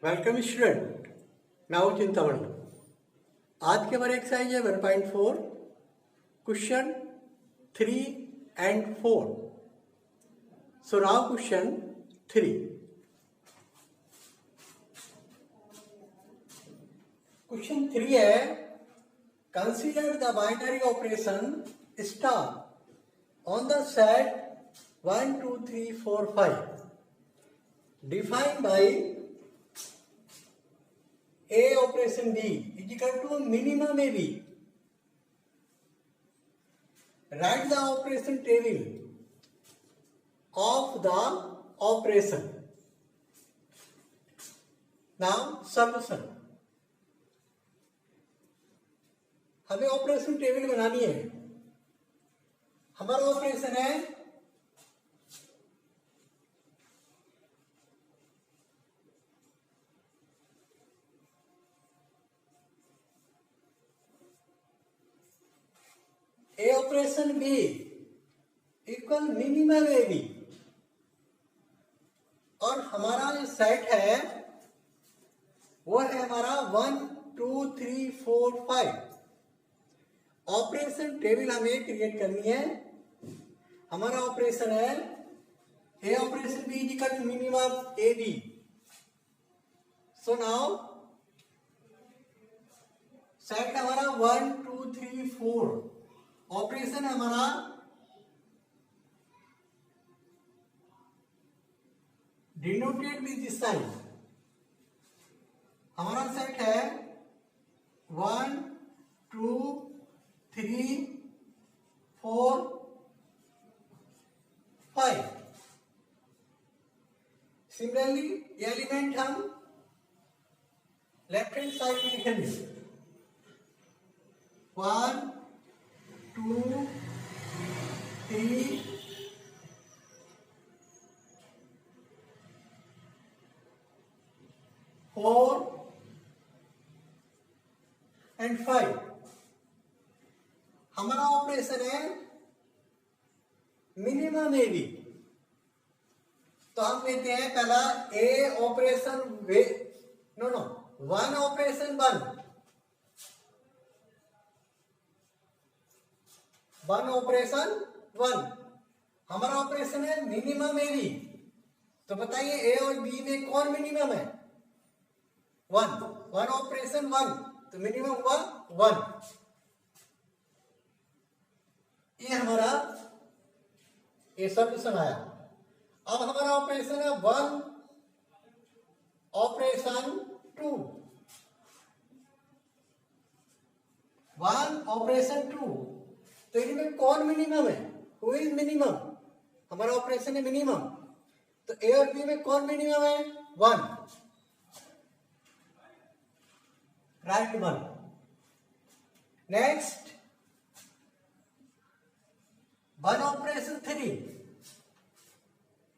Welcome student. मैं हूँ चिंतामणि। आज के हमारे एक्सरसाइज है 1.4 question 3 and 4। So now question 3। Question 3 है consider the binary operation star on the set 1 2 3 4 5 defined by A operation B is equal to minimum AB. Write the operation table of the operation. Now solution. हमें operation table बनानी है। हमारा operation है a operation b equal minimum a b, और हमारा जो set है वो है हमारा 1 2 3 4 5। ऑपरेशन टेबल हमें क्रिएट करनी है। हमारा ऑपरेशन है a operation b equal to minimum a b. So now set हमारा 1 2 3 4। ऑपरेशन हमारा डिनोटेड विद दिस साइन। हमारा सेट है 1 2 3 4 5। सिमिलरली ये एलिमेंट हम लेफ्ट हैंड साइड में लिखेंगे 1 2 3 4 and 5। हमारा ऑपरेशन है मिनिमम ए बी। तो हम लेते हैं पहला ए ऑपरेशन नो 1 ऑपरेशन 1 ऑपरेशन 1। हमारा ऑपरेशन है मिनिमम ए बी। तो बताइए ए और बी में कौन मिनिमम है? 1 ऑपरेशन 1, तो मिनिमम हुआ 1। ये हमारा ये सॉल्यूशन आया। अब हमारा ऑपरेशन है 1 ऑपरेशन 2। 1 ऑपरेशन 2, तो इनमें कौन मिनिमम है? Who is minimum? हमारा ऑपरेशन है मिनिमम। तो ए और बी में कौन मिनिमम है? 1। राइट 1। Next 1 operation 3।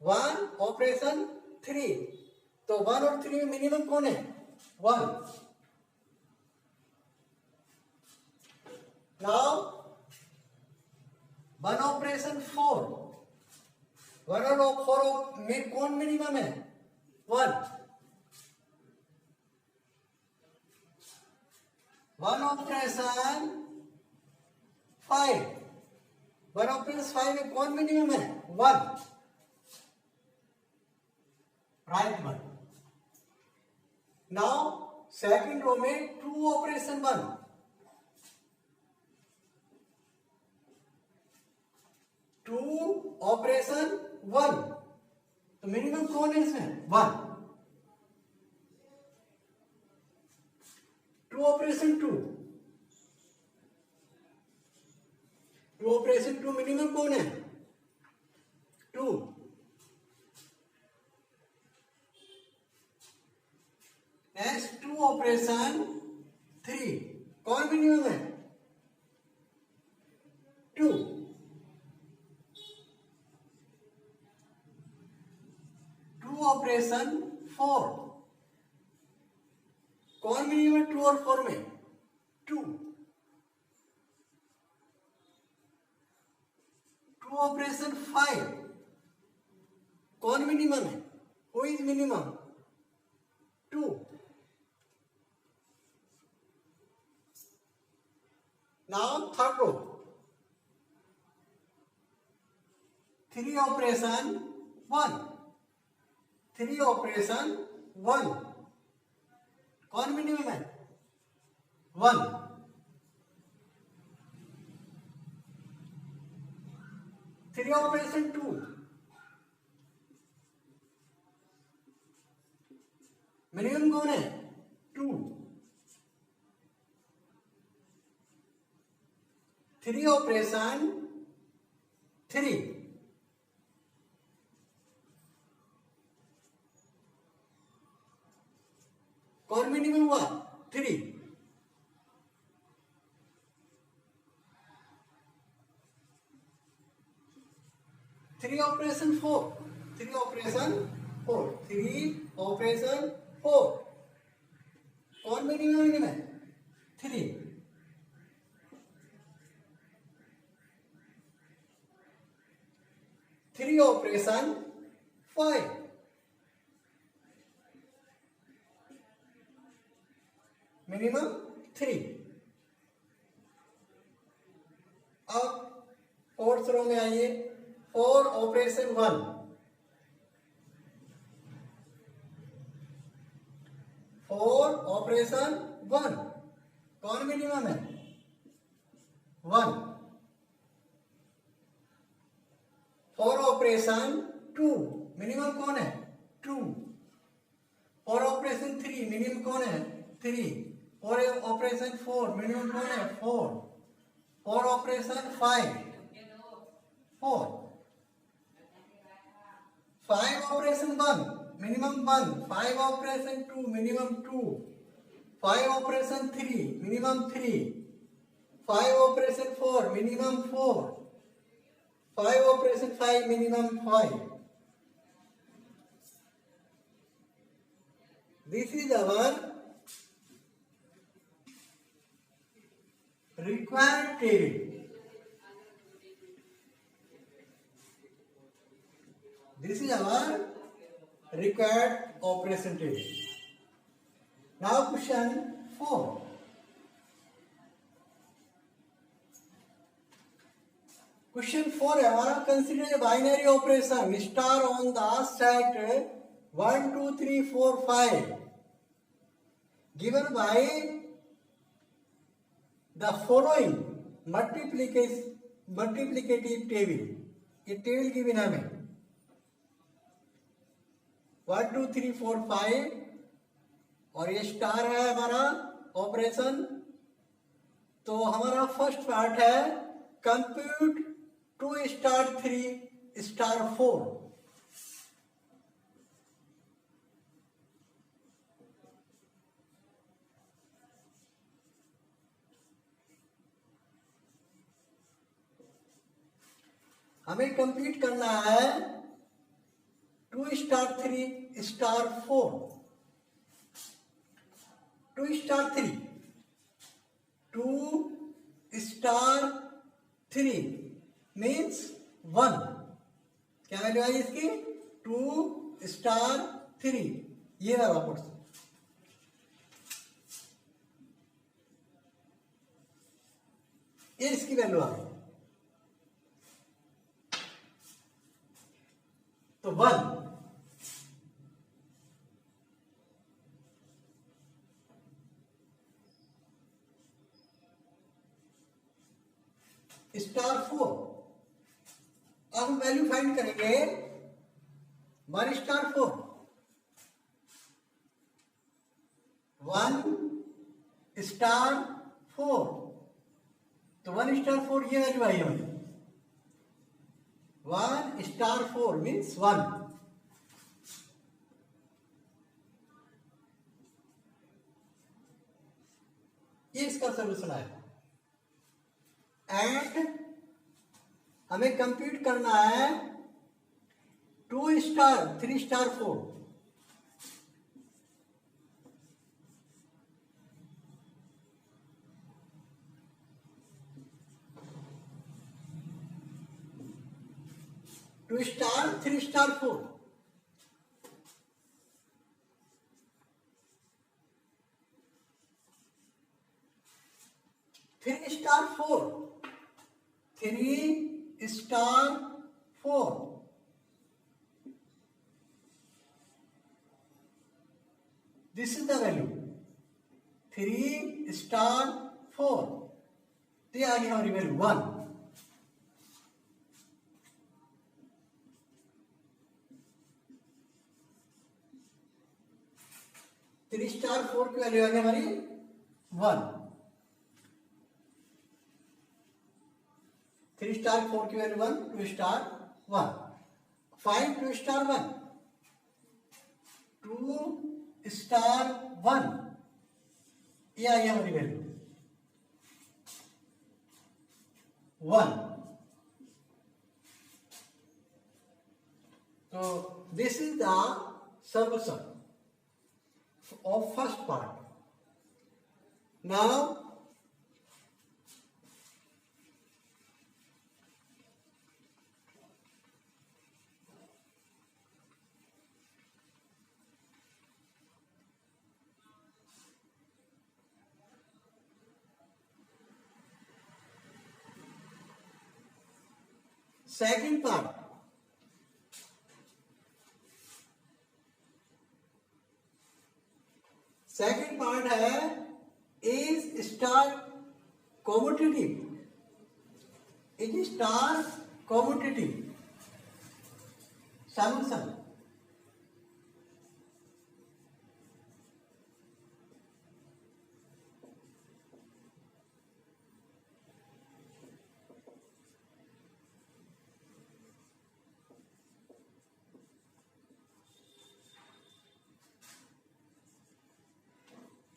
1 ऑपरेशन 3, तो 1 और 3 में मिनिमम कौन है? 1। Now 1 operation 4। 1 और 4 में कौन मिनिमम है? 1। 1 ऑपरेशन 5। 1 ऑपरेशन 5 में कौन मिनिमम है? 1। राइट 1। नाउ सेकंड रो में 2 ऑपरेशन 1। 2 ऑपरेशन 1, तो मिनिमम कौन है इसमें? 1। 2 ऑपरेशन 2। 2 ऑपरेशन 2 मिनिमम कौन है? 2। नेक्स्ट 2 ऑपरेशन 3, कौन मिनिमम है? 2। 2 ऑपरेशन 4, कौन मिनिमम है 2 और 4 में? 2। 2 ऑपरेशन 5, कौन मिनिमम है? Who is minimum? 2। Third row, 3 operation 1, 3 operation 1, कौन मिनिमम है? 1। 3 ऑपरेशन 2, मिनिमम कौन है? 2। 3 ऑपरेशन 3, कौन मिनिमम हुआ? 3। 3 ऑपरेशन 4, 3 ऑपरेशन 4, 3 ऑपरेशन 4, कौन मिनिमम है? 3। 3 ऑपरेशन 5, मिनिमम 3। अब फोर्थ रो में आइए, 4 ऑपरेशन 1, 4 ऑपरेशन 1, कौन मिनिमम है? 1। 4 ऑपरेशन 2, मिनिमम कौन है? 2। 4 ऑपरेशन 3, मिनिमम कौन है? 3। 4 ऑपरेशन 4, मिनिमम कौन है? 4। 4 operation 5, 4। 5 operation 1, minimum 1। 5 operation 2, minimum 2। 5 operation 3, minimum 3। 5 operation 4, minimum 4। 5 operation 5, minimum 5। This is our required table. This is our required operation table. Now question 4. Question 4 है हमारा, consider a binary operation star on the set 1 2 3 4 5 given by the following multiplicative table. ये table given है हमें 1 2 3 4 5 और ये star है हमारा operation. तो हमारा फर्स्ट पार्ट है कंप्यूट 2 स्टार 3 स्टार 4। हमें कंप्लीट करना है 2 star 3 star 4। 2 star 3, 2 star 3 means 1। क्या वैल्यू आई इसकी? 2 स्टार 3, ये वाला पोर्शन। ये इसकी वैल्यू आ गई, तो 1। स्टार 4, अब हम वैल्यू फाइंड करेंगे 1 स्टार 4, 1 स्टार 4, तो 1 स्टार 4 ये वैल्यू आई हमें। 1 स्टार 4 मीन्स 1। ये इसका सोल्यूशन आएगा। एंड हमें कंप्यूट करना है 2 star 3 star 4। 2 star 3 star 4। 3 star 4 3 star 4. This is the value 3 star 4. तो आ गया हमारी वैल्यू 1. थ्री स्टार 4 की वैल्यू आ गई हमारी 1. 3 स्टार 4 की value 1. 2 star 1. Find 2 star 1. 2 star 1 ये आ गया हमारी वैल्यू 1. तो this is the solution of first part. Now second part. Second part है is star competitive. Is star competitive solution.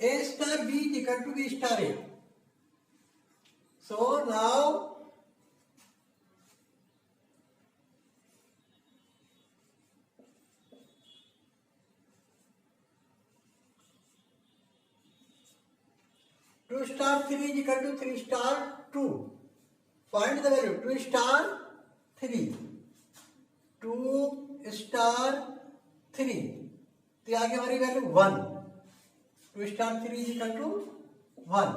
A star B is equal to B star A. So now two star 3 is equal to 3 star 2. Find the value 2 star 3. 2 star 3. तो आगे हमारी value 1. 2 star 3 is equal to 1.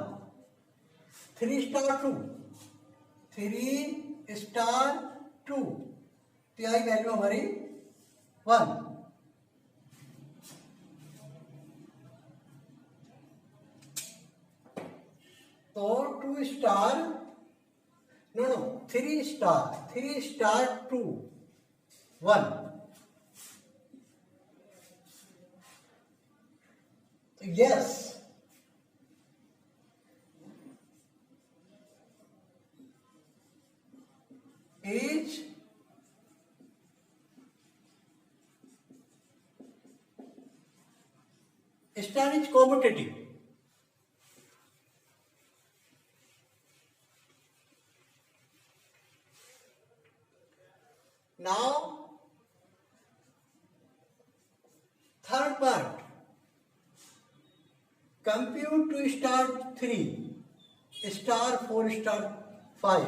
3 star 2. 3 star 2. तो I value हमारी 1. तो 2 star no 3 star 2 1. Yes, is star is commutative. Now third part. Compute 2 star 3, star 4 star 5.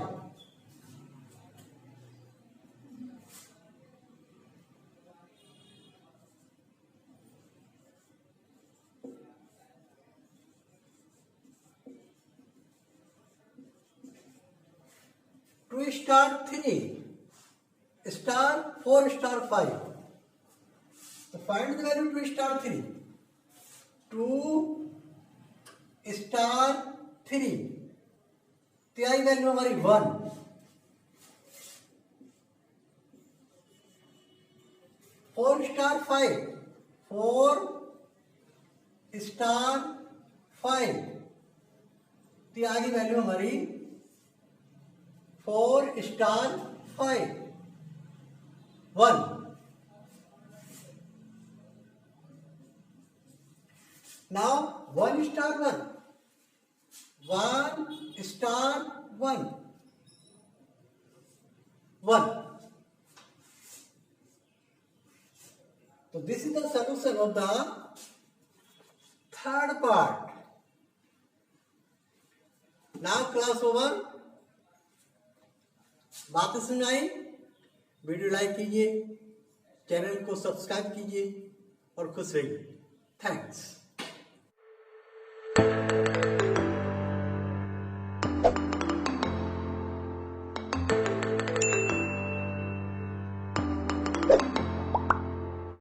Two star 3, star 4 star 5. So find the value 2 star 3. 2 star 3. तो I value हमारी 1. 4 star 5. 4 star 5. तो आगे value हमारी 4 star 5. 1. Now 1 star 1. 1 star 1. 1. So this is the solution of the third part. Now class over. बातें सुनाई. Video like कीजिए, channel को subscribe कीजिए और खुश रहिए. थैंक्स.